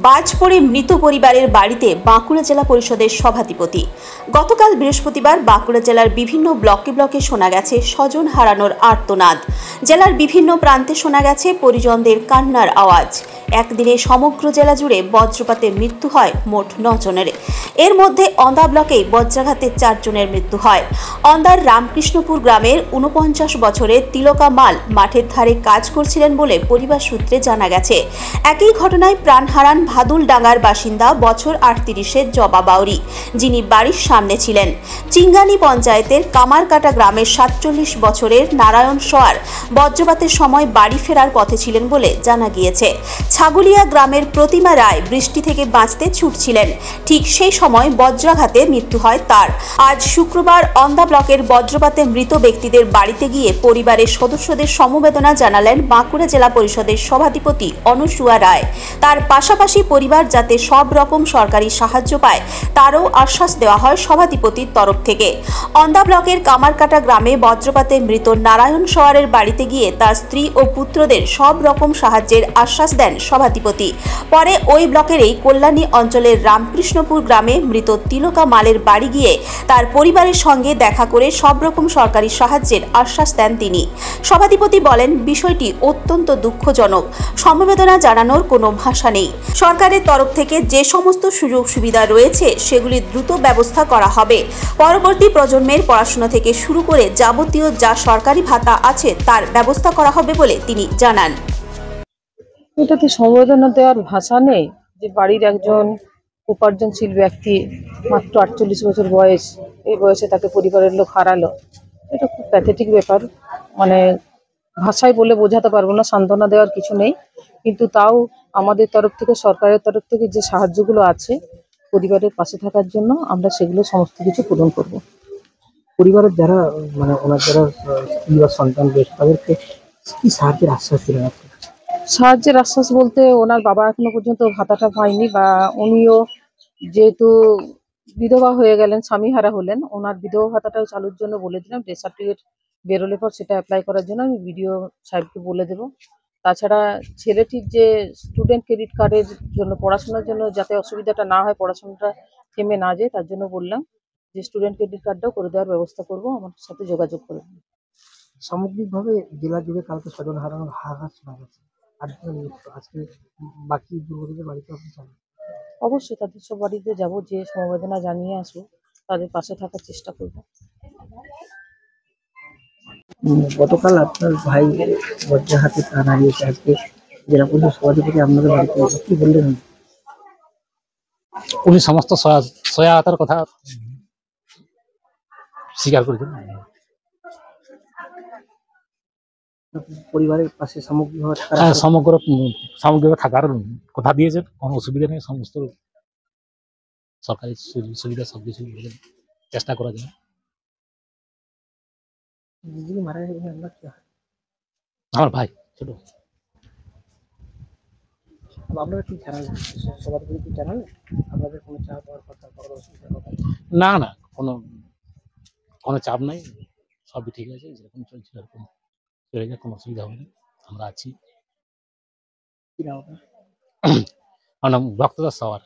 বাজ পড়ে মৃত পরিবারের বাড়িতে বাঁকুড়া জেলা পরিষদের সভাধিপতি। গতকাল বৃহস্পতিবার বাঁকুড়া জেলার বিভিন্ন ব্লকে ব্লকে শোনা গেছে স্বজন হারানোর আর্তনাদ। জেলার বিভিন্ন প্রান্তে শোনা গেছে পরিজনদের কান্নার আওয়াজ। একদিনে সমগ্র জেলা জুড়ে বজ্রপাতে মৃত্যু হয় মোট 9 জনের। এর মধ্যে অন্দা ব্লকেই বজ্রাঘাতে 4 জনের মৃত্যু হয়। অন্দার রামকৃষ্ণপুর গ্রামের 49 বছরের তিলকা মাল মাঠের ধারে কাজ করছিলেন বলে পরিবার সূত্রে জানা গেছে। একই ঘটনায় প্রাণ হারান ভাদুলডাঙ্গার বাসিন্দা বছর 38-এর জবা বাউরি, যিনি বাড়ির সামনে ছিলেন। চিঙ্গানি পঞ্চায়েতের কামারকাটা গ্রামের 47 বছরের নারায়ণ সোয়ার বজ্রপাতের সময় বাড়ি ফেরার পথে ছিলেন বলে জানা গিয়েছে। ছাগুলিয়া গ্রামের প্রতিমা রায় বৃষ্টি থেকে বাঁচতে ছুটছিলেন, ঠিক সেই সময় বজ্রাঘাতে মৃত্যু হয় তার। আজ শুক্রবার অন্দা ব্লকের বজ্রপাতে মৃত ব্যক্তিদের বাড়িতে গিয়ে পরিবারের সদস্যদের সমবেদনা জানালেন বাঁকুড়া জেলা পরিষদের সভাধিপতি অনুসুয়া রায়। তার পাশাপাশি পরিবার যাতে সব রকম সরকারি সাহায্য পায় তারও আশ্বাস দেওয়া হয় সভাধিপতির তরফ থেকে। অন্দা ব্লকের কামারকাটা গ্রামে বজ্রপাতে মৃত নারায়ণ সোয়ারের বাড়িতে গিয়ে তার স্ত্রী ও পুত্রদের সব রকম সাহায্যের আশ্বাস দেন সভাধিপতি। পরে ওই ব্লকেরই কল্যাণী অঞ্চলের রামকৃষ্ণপুর গ্রামে মৃত তিলকা মালের বাড়ি গিয়ে তার পরিবারের সঙ্গে দেখা করে সব রকম সরকারি সাহায্যের আশ্বাস দেন তিনি। সভাধিপতি বলেন, বিষয়টি অত্যন্ত দুঃখজনক, সমবেদনা জানানোর কোনো ভাষা নেই। সরকারের তরফ থেকে যে সমস্ত সুযোগ সুবিধা রয়েছে সেগুলি দ্রুত ব্যবস্থা করা হবে। পরবর্তী প্রজন্মের পড়াশোনা থেকে শুরু করে যাবতীয় যা সরকারি ভাতা আছে তার ব্যবস্থা করা হবে বলে তিনি জানান। এটাতে সমবেদনা দেওয়ার ভাষা নেই যে বাড়ির একজন উপার্জনশীল ব্যক্তি, মাত্র 48 বছর বয়স, এই বয়সে তাকে পরিবারের লোক হারালো। এটা খুব প্যাথেটিক ব্যাপার, মানে ভাষায় বলে বোঝাতে পারবো না। সান্ত্বনা দেওয়ার কিছু নেই, কিন্তু তাও আমাদের তরফ থেকে, সরকারের তরফ থেকে যে সাহায্যগুলো আছে পরিবারের পাশে থাকার জন্য, আমরা সেগুলো সমস্ত কিছু পূরণ করব। পরিবারের যারা মানে ওনার যারা স্ত্রী বা সন্তান রয়েছে তাদেরকে কি সাহায্যের আশ্বাস দিলেন আপনি? সাহায্যের আশ্বাস বলতে, ওনার বাবা এখনো পর্যন্ত ভাতাটা পায়নি, বা উনিও যেহেতু বিধবা হয়ে গেলেন, স্বামীহারা হলেন, ওনার বিধবা ভাতাটাও চালুর জন্য বলে দিলাম। ডেথ সার্টিফিকেট বেরোলে পর সেটা অ্যাপ্লাই করার জন্য আমি বিডিও সাহেবকে বলে দেবো। তাছাড়া ছেলেটির যে স্টুডেন্ট ক্রেডিট কার্ডের জন্য, পড়াশোনার জন্য যাতে অসুবিধাটা না হয়, পড়াশোনাটা থেমে না যায়, তার জন্য বললাম যে স্টুডেন্ট ক্রেডিট কার্ডটাও করে দেওয়ার ব্যবস্থা করবো। আমার সাথে যোগাযোগ করবেন। সামগ্রিকভাবে জেলা জুড়ে কালকে স্বজন হারানোর হাহাকার শোনা গেছে, আর আজকে বাকি দুর্গতদের বাড়িতে আপনি যাবেন? অবশ্যই তাদের সব বাড়িতে যাবো, যে সমবেদনা জানিয়ে আসবো, তাদের পাশে থাকার চেষ্টা করবো। গতকাল আপনার ভাই বজ্রাঘাতে প্রাণ হারিয়েছে, আজকে জেলা পরিষদ সভাধিপতি আপনাদের বাড়িতে কি বললেন? উনি সমস্ত সহায়তার কথা স্বীকার করেছেন। পরিবারের পাশে সামগ্রিকভাবে সামগ্রিকভাবে থাকার কথা দিয়েছেন, কোনো অসুবিধা নেই। সমস্ত সরকারি সুবিধা সবকিছু চেষ্টা করা যায়। মারা গেছে আমরা কি হয়? আমার ভাই ছোট। আপনারা কি জানালেন, সভাধিপতি কি জানালেন আপনাদের কোনো চাপ হওয়ার কথা, কোনো অসুবিধার কথা? না না, কোনো চাপ নাই, সবই ঠিক আছে, যেরকম চলছিল এরকম চলে যায়, কোনো অসুবিধা হবে না, আমরা আছি। কি নাম আপনার? আমার নাম ভক্তদাস সাওয়ার।